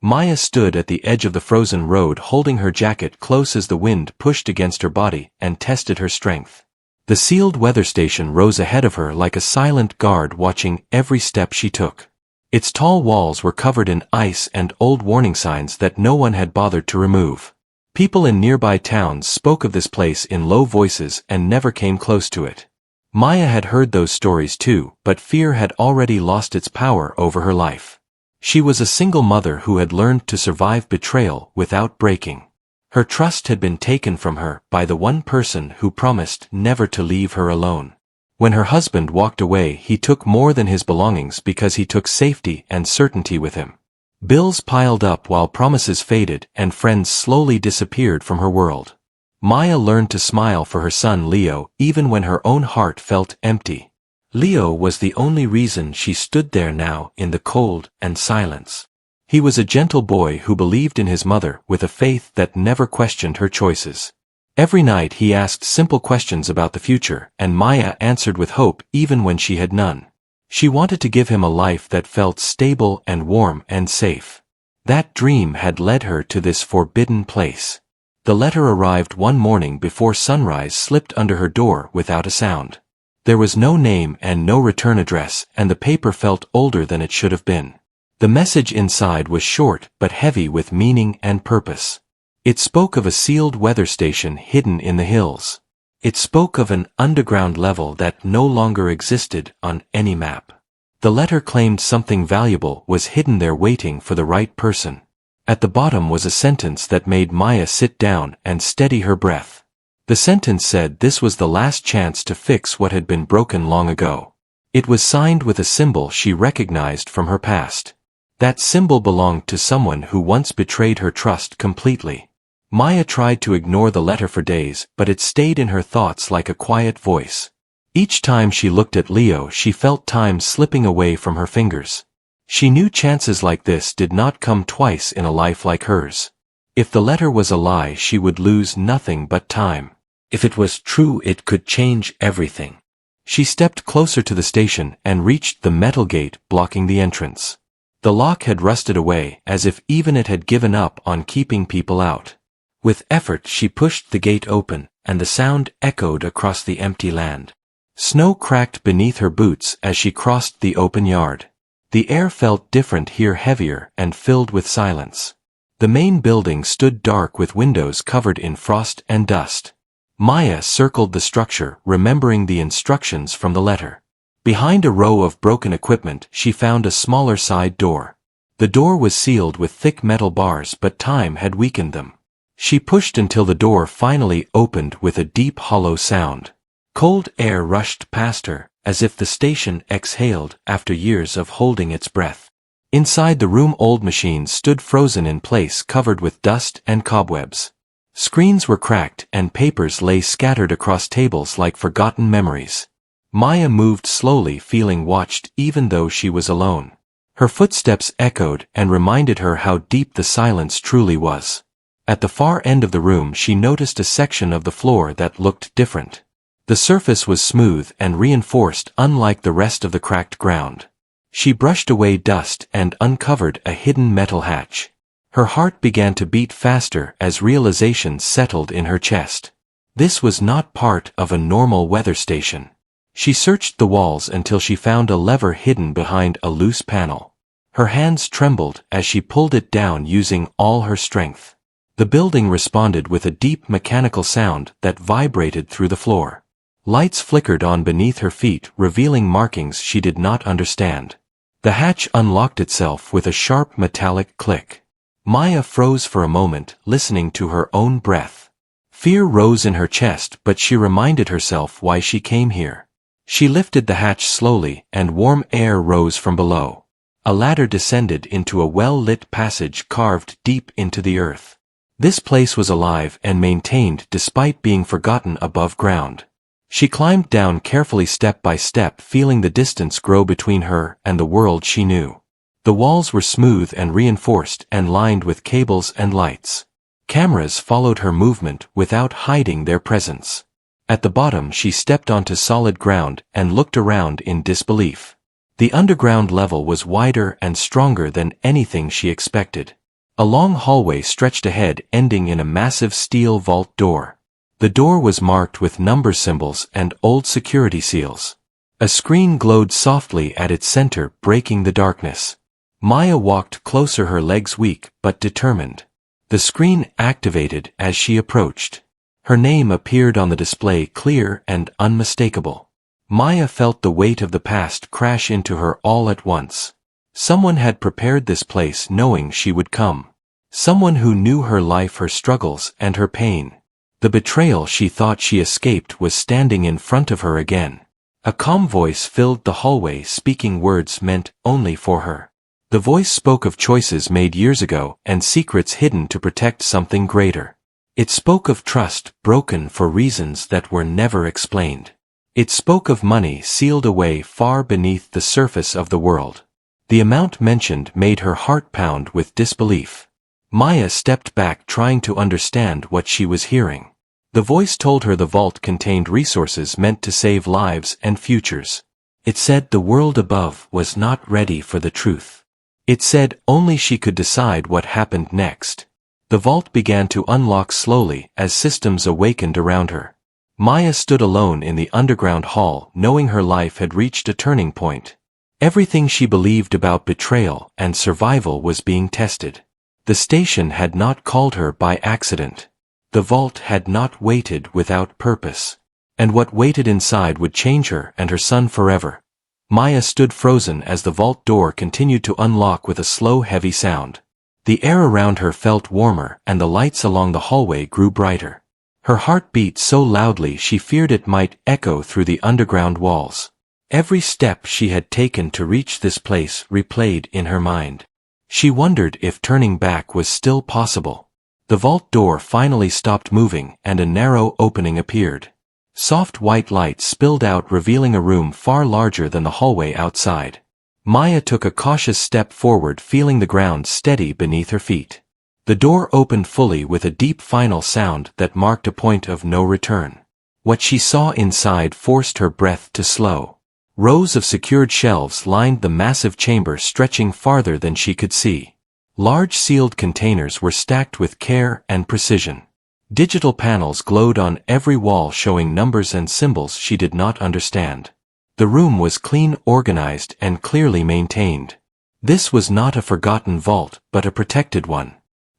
Maya stood at the edge of the frozen road holding her jacket close as the wind pushed against her body and tested her strength. The sealed weather station rose ahead of her like a silent guard watching every step she took. Its tall walls were covered in ice and old warning signs that no one had bothered to remove. People in nearby towns spoke of this place in low voices and never came close to it. Maya had heard those stories too, but fear had already lost its power over her life. She was a single mother who had learned to survive betrayal without breaking. Her trust had been taken from her by the one person who promised never to leave her alone. When her husband walked away, he took more than his belongings because he took safety and certainty with him. Bills piled up while promises faded and friends slowly disappeared from her world. Maya learned to smile for her son Leo even when her own heart felt empty. Leo was the only reason she stood there now in the cold and silence. He was a gentle boy who believed in his mother with a faith that never questioned her choices. Every night he asked simple questions about the future, and Maya answered with hope even when she had none. She wanted to give him a life that felt stable and warm and safe. That dream had led her to this forbidden place. The letter arrived one morning before sunrise slipped under her door without a sound. There was no name and no return address, and the paper felt older than it should have been. The message inside was short but heavy with meaning and purpose. It spoke of a sealed weather station hidden in the hills. It spoke of an underground level that no longer existed on any map. The letter claimed something valuable was hidden there waiting for the right person. At the bottom was a sentence that made Maya sit down and steady her breath. The sentence said this was the last chance to fix what had been broken long ago. It was signed with a symbol she recognized from her past. That symbol belonged to someone who once betrayed her trust completely. Maya tried to ignore the letter for days, but it stayed in her thoughts like a quiet voice. Each time she looked at Leo, she felt time slipping away from her fingers. She knew chances like this did not come twice in a life like hers. If the letter was a lie, she would lose nothing but time. If it was true, it could change everything. She stepped closer to the station and reached the metal gate blocking the entrance. The lock had rusted away, as if even it had given up on keeping people out. With effort she pushed the gate open, and the sound echoed across the empty land. Snow cracked beneath her boots as she crossed the open yard. The air felt different here, heavier and filled with silence. The main building stood dark with windows covered in frost and dust. Maya circled the structure, remembering the instructions from the letter. Behind a row of broken equipment, she found a smaller side door. The door was sealed with thick metal bars, but time had weakened them. She pushed until the door finally opened with a deep hollow sound. Cold air rushed past her, as if the station exhaled after years of holding its breath. Inside the room, old machines stood frozen in place, covered with dust and cobwebs. Screens were cracked and papers lay scattered across tables like forgotten memories. Maya moved slowly, feeling watched even though she was alone. Her footsteps echoed and reminded her how deep the silence truly was. At the far end of the room she noticed a section of the floor that looked different. The surface was smooth and reinforced, unlike the rest of the cracked ground. She brushed away dust and uncovered a hidden metal hatch. Her heart began to beat faster as realization settled in her chest. This was not part of a normal weather station. She searched the walls until she found a lever hidden behind a loose panel. Her hands trembled as she pulled it down using all her strength. The building responded with a deep mechanical sound that vibrated through the floor. Lights flickered on beneath her feet, revealing markings she did not understand. The hatch unlocked itself with a sharp metallic click. Maya froze for a moment, listening to her own breath. Fear rose in her chest, but she reminded herself why she came here. She lifted the hatch slowly, and warm air rose from below. A ladder descended into a well-lit passage carved deep into the earth. This place was alive and maintained despite being forgotten above ground. She climbed down carefully, step by step, feeling the distance grow between her and the world she knew. The walls were smooth and reinforced and lined with cables and lights. Cameras followed her movement without hiding their presence. At the bottom she stepped onto solid ground and looked around in disbelief. The underground level was wider and stronger than anything she expected. A long hallway stretched ahead, ending in a massive steel vault door. The door was marked with number symbols and old security seals. A screen glowed softly at its center, breaking the darkness. Maya walked closer, her legs weak but determined. The screen activated as she approached. Her name appeared on the display, clear and unmistakable. Maya felt the weight of the past crash into her all at once. Someone had prepared this place knowing she would come. Someone who knew her life, her struggles, and her pain. The betrayal she thought she escaped was standing in front of her again. A calm voice filled the hallway, speaking words meant only for her. The voice spoke of choices made years ago and secrets hidden to protect something greater. It spoke of trust broken for reasons that were never explained. It spoke of money sealed away far beneath the surface of the world. The amount mentioned made her heart pound with disbelief. Maya stepped back, trying to understand what she was hearing. The voice told her the vault contained resources meant to save lives and futures. It said the world above was not ready for the truth. It said only she could decide what happened next. The vault began to unlock slowly as systems awakened around her. Maya stood alone in the underground hall, knowing her life had reached a turning point. Everything she believed about betrayal and survival was being tested. The station had not called her by accident. The vault had not waited without purpose. And what waited inside would change her and her son forever. Maya stood frozen as the vault door continued to unlock with a slow, heavy sound. The air around her felt warmer and the lights along the hallway grew brighter. Her heart beat so loudly she feared it might echo through the underground walls. Every step she had taken to reach this place replayed in her mind. She wondered if turning back was still possible. The vault door finally stopped moving and a narrow opening appeared. Soft white light spilled out, revealing a room far larger than the hallway outside. Maya took a cautious step forward, feeling the ground steady beneath her feet. The door opened fully with a deep final sound that marked a point of no return. What she saw inside forced her breath to slow. Rows of secured shelves lined the massive chamber, stretching farther than she could see. Large sealed containers were stacked with care and precision. Digital panels glowed on every wall, showing numbers and symbols she did not understand. The room was clean, organized, and clearly maintained. This was not a forgotten vault, but a protected one.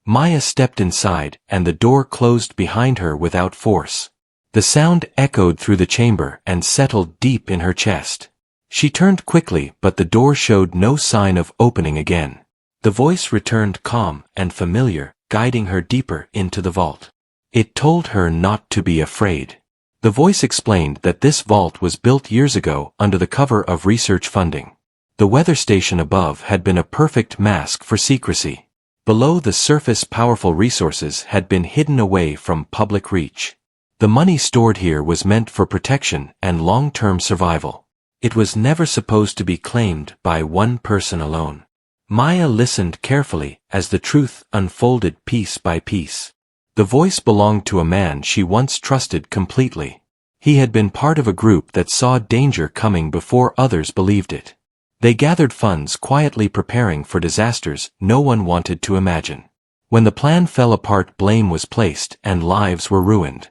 Maya stepped inside, and the door closed behind her without force. The sound echoed through the chamber and settled deep in her chest. She turned quickly, but the door showed no sign of opening again. The voice returned, calm and familiar, guiding her deeper into the vault. It told her not to be afraid. The voice explained that this vault was built years ago under the cover of research funding. The weather station above had been a perfect mask for secrecy. Below the surface, powerful resources had been hidden away from public reach. The money stored here was meant for protection and long-term survival. It was never supposed to be claimed by one person alone. Maya listened carefully as the truth unfolded piece by piece. The voice belonged to a man she once trusted completely. He had been part of a group that saw danger coming before others believed it. They gathered funds, quietly preparing for disasters no one wanted to imagine. When the plan fell apart, blame was placed and lives were ruined.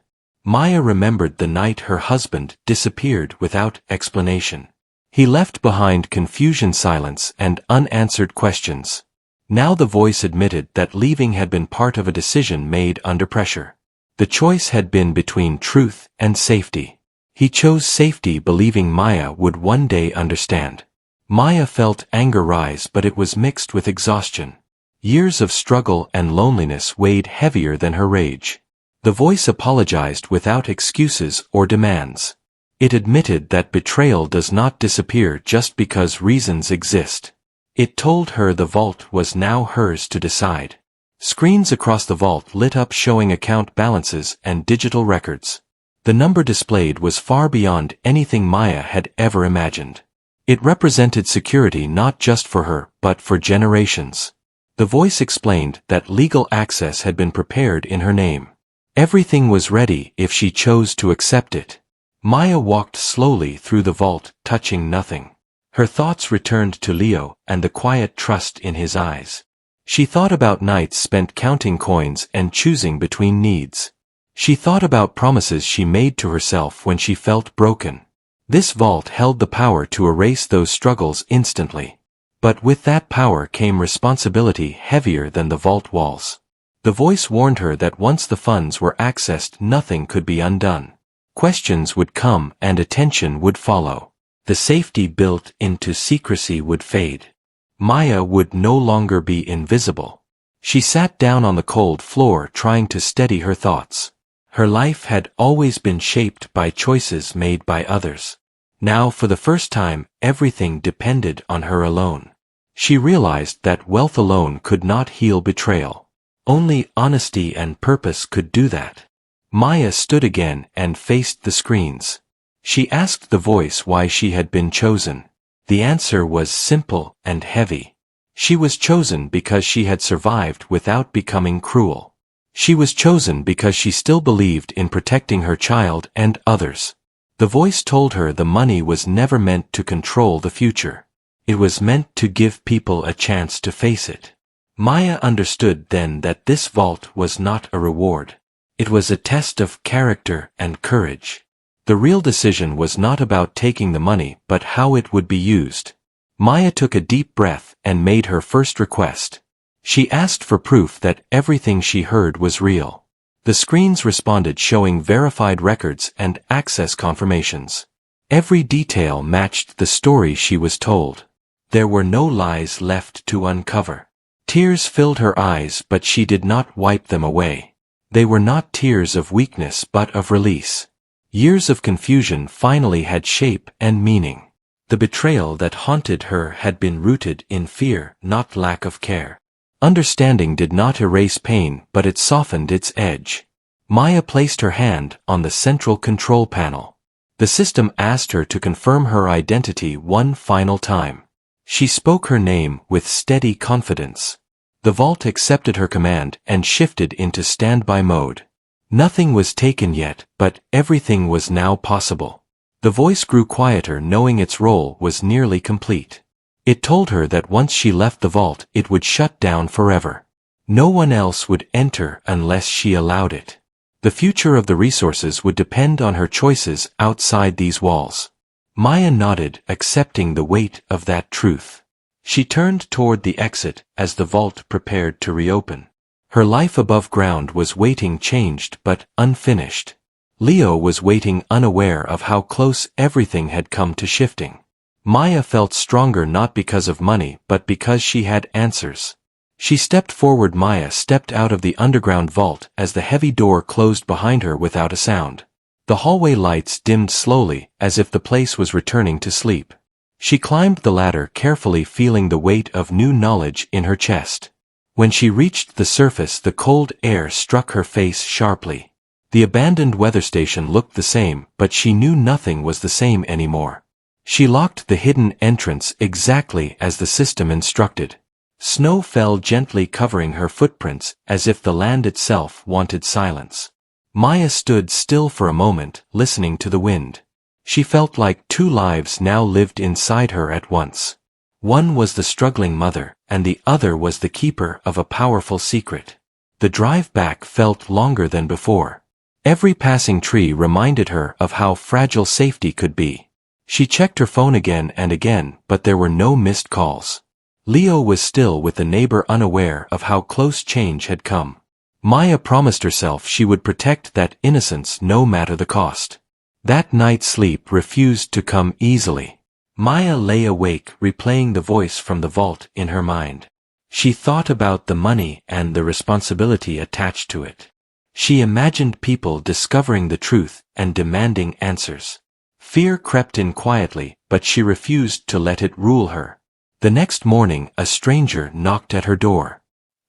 Maya remembered the night her husband disappeared without explanation. He left behind confusion, silence, and unanswered questions. Now the voice admitted that leaving had been part of a decision made under pressure. The choice had been between truth and safety. He chose safety, believing Maya would one day understand. Maya felt anger rise, but it was mixed with exhaustion. Years of struggle and loneliness weighed heavier than her rage. The voice apologized without excuses or demands. It admitted that betrayal does not disappear just because reasons exist. It told her the vault was now hers to decide. Screens across the vault lit up, showing account balances and digital records. The number displayed was far beyond anything Maya had ever imagined. It represented security not just for her, but for generations. The voice explained that legal access had been prepared in her name. Everything was ready if she chose to accept it. Maya walked slowly through the vault, touching nothing. Her thoughts returned to Leo and the quiet trust in his eyes. She thought about nights spent counting coins and choosing between needs. She thought about promises she made to herself when she felt broken. This vault held the power to erase those struggles instantly. But with that power came responsibility heavier than the vault walls. The voice warned her that once the funds were accessed, nothing could be undone. Questions would come and attention would follow. The safety built into secrecy would fade. Maya would no longer be invisible. She sat down on the cold floor trying to steady her thoughts. Her life had always been shaped by choices made by others. Now, for the first time, everything depended on her alone. She realized that wealth alone could not heal betrayal. Only honesty and purpose could do that. Maya stood again and faced the screens. She asked the voice why she had been chosen. The answer was simple and heavy. She was chosen because she had survived without becoming cruel. She was chosen because she still believed in protecting her child and others. The voice told her the money was never meant to control the future. It was meant to give people a chance to face it. Maya understood then that this vault was not a reward. It was a test of character and courage. The real decision was not about taking the money but how it would be used. Maya took a deep breath and made her first request. She asked for proof that everything she heard was real. The screens responded, showing verified records and access confirmations. Every detail matched the story she was told. There were no lies left to uncover. Tears filled her eyes, but she did not wipe them away. They were not tears of weakness but of release. Years of confusion finally had shape and meaning. The betrayal that haunted her had been rooted in fear, not lack of care. Understanding did not erase pain, but it softened its edge. Maya placed her hand on the central control panel. The system asked her to confirm her identity one final time. She spoke her name with steady confidence. The vault accepted her command and shifted into standby mode. Nothing was taken yet, but everything was now possible. The voice grew quieter, knowing its role was nearly complete. It told her that once she left the vault, it would shut down forever. No one else would enter unless she allowed it. The future of the resources would depend on her choices outside these walls. Maya nodded, accepting the weight of that truth. She turned toward the exit as the vault prepared to reopen. Her life above ground was waiting, changed but unfinished. Leo was waiting, unaware of how close everything had come to shifting. Maya felt stronger not because of money but because she had answers. She stepped forward. Maya stepped out of the underground vault as the heavy door closed behind her without a sound. The hallway lights dimmed slowly, as if the place was returning to sleep. She climbed the ladder carefully, feeling the weight of new knowledge in her chest. When she reached the surface, the cold air struck her face sharply. The abandoned weather station looked the same, but she knew nothing was the same anymore. She locked the hidden entrance exactly as the system instructed. Snow fell gently, covering her footprints, as if the land itself wanted silence. Maya stood still for a moment, listening to the wind. She felt like two lives now lived inside her at once. One was the struggling mother, and the other was the keeper of a powerful secret. The drive back felt longer than before. Every passing tree reminded her of how fragile safety could be. She checked her phone again and again, but there were no missed calls. Leo was still with the neighbor, unaware of how close change had come. Maya promised herself she would protect that innocence no matter the cost. That night sleep refused to come easily. Maya lay awake, replaying the voice from the vault in her mind. She thought about the money and the responsibility attached to it. She imagined people discovering the truth and demanding answers. Fear crept in quietly, but she refused to let it rule her. The next morning, a stranger knocked at her door.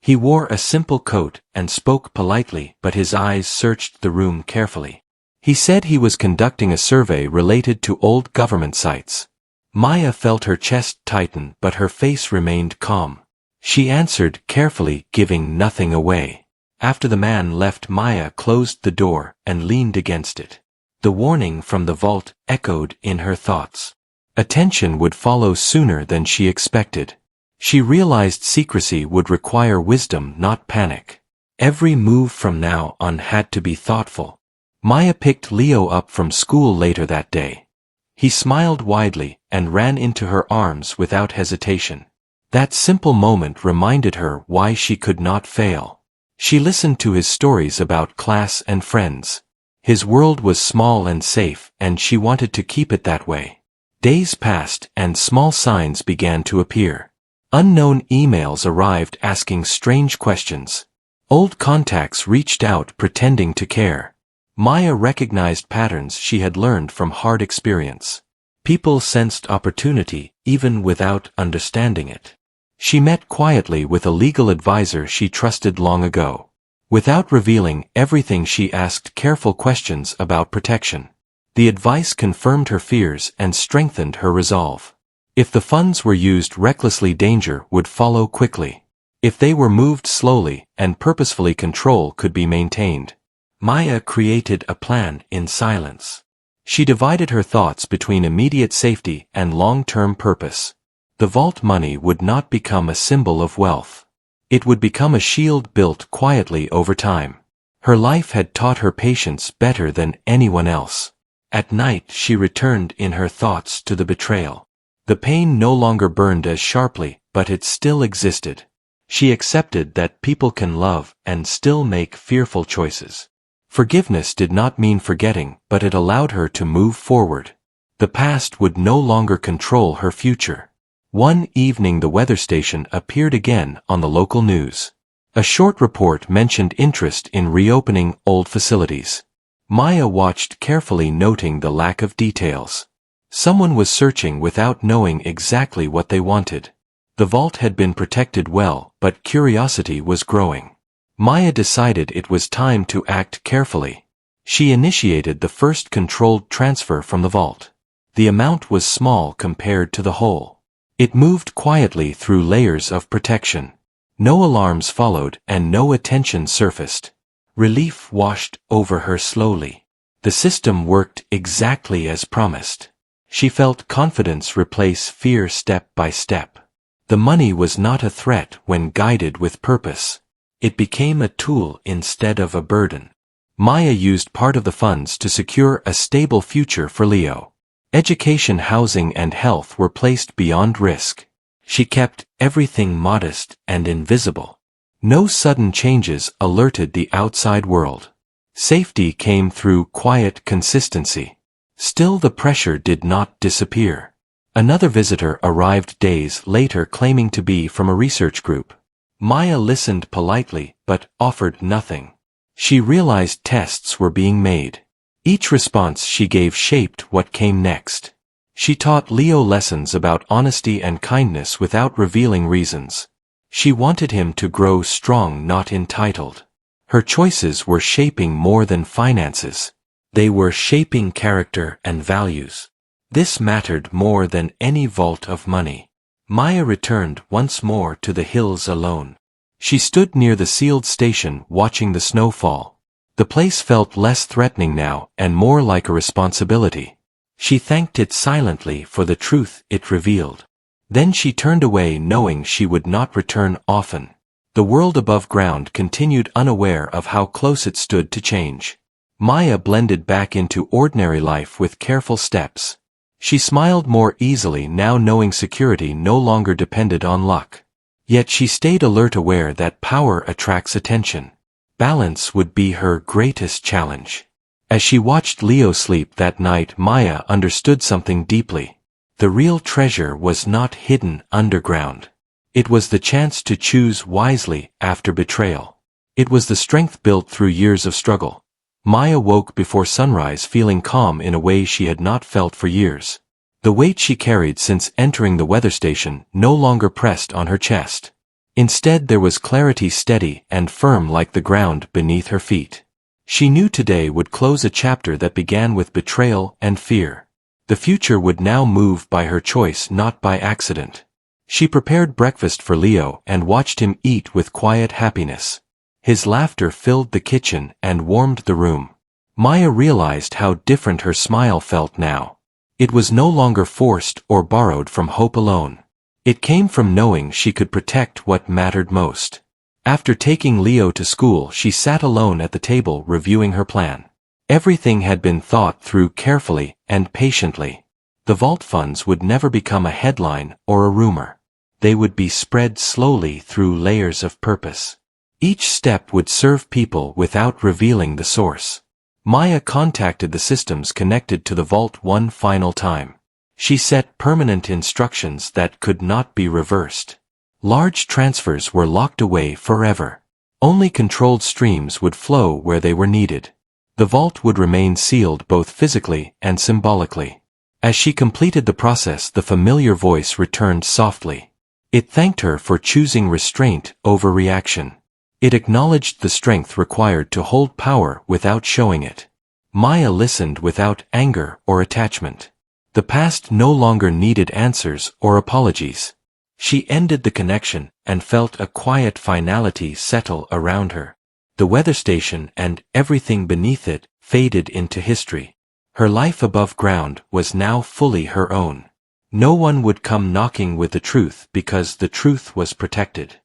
He wore a simple coat and spoke politely, but his eyes searched the room carefully. He said he was conducting a survey related to old government sites. Maya felt her chest tighten, but her face remained calm. She answered carefully, giving nothing away. After the man left, Maya closed the door and leaned against it. The warning from the vault echoed in her thoughts. Attention would follow sooner than she expected. She realized secrecy would require wisdom, not panic. Every move from now on had to be thoughtful. Maya picked Leo up from school later that day. He smiled widely and ran into her arms without hesitation. That simple moment reminded her why she could not fail. She listened to his stories about class and friends. His world was small and safe, and she wanted to keep it that way. Days passed and small signs began to appear. Unknown emails arrived asking strange questions. Old contacts reached out pretending to care. Maya recognized patterns she had learned from hard experience. People sensed opportunity, even without understanding it. She met quietly with a legal advisor she trusted long ago. Without revealing everything, she asked careful questions about protection. The advice confirmed her fears and strengthened her resolve. If the funds were used recklessly, danger would follow quickly. If they were moved slowly and purposefully, control could be maintained. Maya created a plan in silence. She divided her thoughts between immediate safety and long-term purpose. The vault money would not become a symbol of wealth. It would become a shield built quietly over time. Her life had taught her patience better than anyone else. At night she returned in her thoughts to the betrayal. The pain no longer burned as sharply, but it still existed. She accepted that people can love and still make fearful choices. Forgiveness did not mean forgetting, but it allowed her to move forward. The past would no longer control her future. One evening the weather station appeared again on the local news. A short report mentioned interest in reopening old facilities. Maya watched carefully, noting the lack of details. Someone was searching without knowing exactly what they wanted. The vault had been protected well, but curiosity was growing. Maya decided it was time to act carefully. She initiated the first controlled transfer from the vault. The amount was small compared to the whole. It moved quietly through layers of protection. No alarms followed and no attention surfaced. Relief washed over her slowly. The system worked exactly as promised. She felt confidence replace fear step by step. The money was not a threat when guided with purpose. It became a tool instead of a burden. Maya used part of the funds to secure a stable future for Leo. Education, housing, and health were placed beyond risk. She kept everything modest and invisible. No sudden changes alerted the outside world. Safety came through quiet consistency. Still, the pressure did not disappear. Another visitor arrived days later, claiming to be from a research group. Maya listened politely, but offered nothing. She realized tests were being made. Each response she gave shaped what came next. She taught Leo lessons about honesty and kindness without revealing reasons. She wanted him to grow strong, not entitled. Her choices were shaping more than finances. They were shaping character and values. This mattered more than any vault of money. Maya returned once more to the hills alone. She stood near the sealed station watching the snow fall. The place felt less threatening now and more like a responsibility. She thanked it silently for the truth it revealed. Then she turned away, knowing she would not return often. The world above ground continued, unaware of how close it stood to change. Maya blended back into ordinary life with careful steps. She smiled more easily now, knowing security no longer depended on luck. Yet she stayed alert, aware that power attracts attention. Balance would be her greatest challenge. As she watched Leo sleep that night, Maya understood something deeply. The real treasure was not hidden underground. It was the chance to choose wisely after betrayal. It was the strength built through years of struggle. Maya woke before sunrise, feeling calm in a way she had not felt for years. The weight she carried since entering the weather station no longer pressed on her chest. Instead, there was clarity, steady and firm like the ground beneath her feet. She knew today would close a chapter that began with betrayal and fear. The future would now move by her choice, not by accident. She prepared breakfast for Leo and watched him eat with quiet happiness. His laughter filled the kitchen and warmed the room. Maya realized how different her smile felt now. It was no longer forced or borrowed from hope alone. It came from knowing she could protect what mattered most. After taking Leo to school, she sat alone at the table reviewing her plan. Everything had been thought through carefully and patiently. The vault funds would never become a headline or a rumor. They would be spread slowly through layers of purpose. Each step would serve people without revealing the source. Maya contacted the systems connected to the vault one final time. She set permanent instructions that could not be reversed. Large transfers were locked away forever. Only controlled streams would flow where they were needed. The vault would remain sealed both physically and symbolically. As she completed the process, the familiar voice returned softly. It thanked her for choosing restraint over reaction. It acknowledged the strength required to hold power without showing it. Maya listened without anger or attachment. The past no longer needed answers or apologies. She ended the connection and felt a quiet finality settle around her. The weather station and everything beneath it faded into history. Her life above ground was now fully her own. No one would come knocking with the truth because the truth was protected.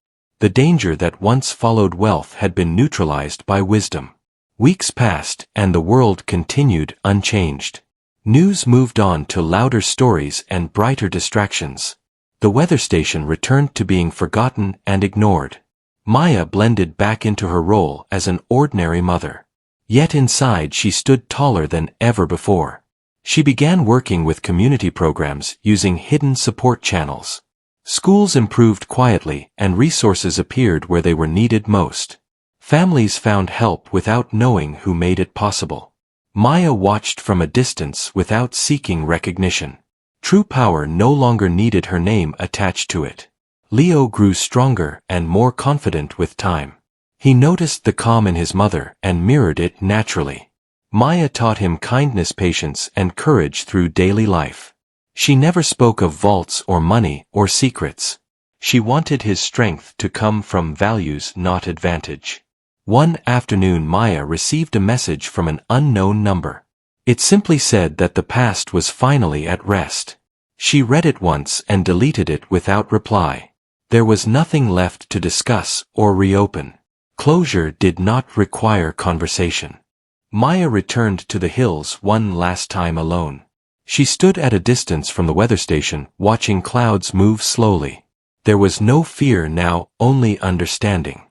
The danger that once followed wealth had been neutralized by wisdom. Weeks passed and the world continued unchanged. News moved on to louder stories and brighter distractions. The weather station returned to being forgotten and ignored. Maya blended back into her role as an ordinary mother. Yet inside she stood taller than ever before. She began working with community programs using hidden support channels. Schools improved quietly and resources appeared where they were needed most. Families found help without knowing who made it possible. Maya watched from a distance without seeking recognition. True power no longer needed her name attached to it. Leo grew stronger and more confident with time. He noticed the calm in his mother and mirrored it naturally. Maya taught him kindness, patience, and courage through daily life. She never spoke of vaults or money or secrets. She wanted his strength to come from values, not advantage. One afternoon Maya received a message from an unknown number. It simply said that the past was finally at rest. She read it once and deleted it without reply. There was nothing left to discuss or reopen. Closure did not require conversation. Maya returned to the hills one last time alone. She stood at a distance from the weather station, watching clouds move slowly. There was no fear now, only understanding.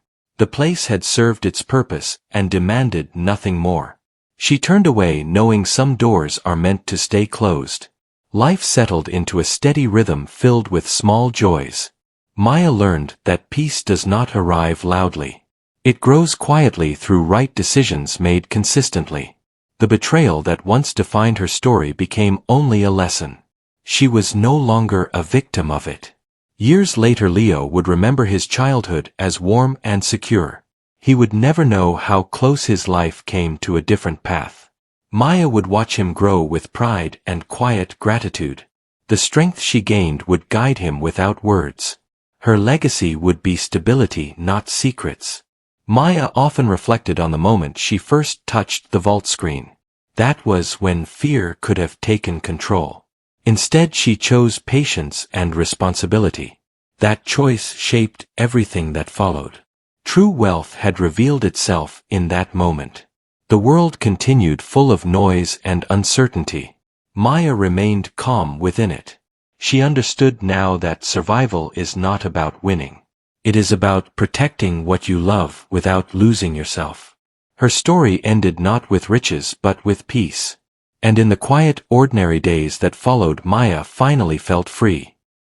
The place had served its purpose and demanded nothing more. She turned away knowing some doors are meant to stay closed. Life settled into a steady rhythm filled with small joys. Maya learned that peace does not arrive loudly. It grows quietly through right decisions made consistently. The betrayal that once defined her story became only a lesson. She was no longer a victim of it. Years later Leo would remember his childhood as warm and secure. He would never know how close his life came to a different path. Maya would watch him grow with pride and quiet gratitude. The strength she gained would guide him without words. Her legacy would be stability, not secrets. Maya often reflected on the moment she first touched the vault screen. That was when fear could have taken control. Instead she chose patience and responsibility. That choice shaped everything that followed. True wealth had revealed itself in that moment. The world continued full of noise and uncertainty. Maya remained calm within it. She understood now that survival is not about winning. It is about protecting what you love without losing yourself. Her story ended not with riches but with peace. And in the quiet, ordinary days that followed, Maya finally felt free.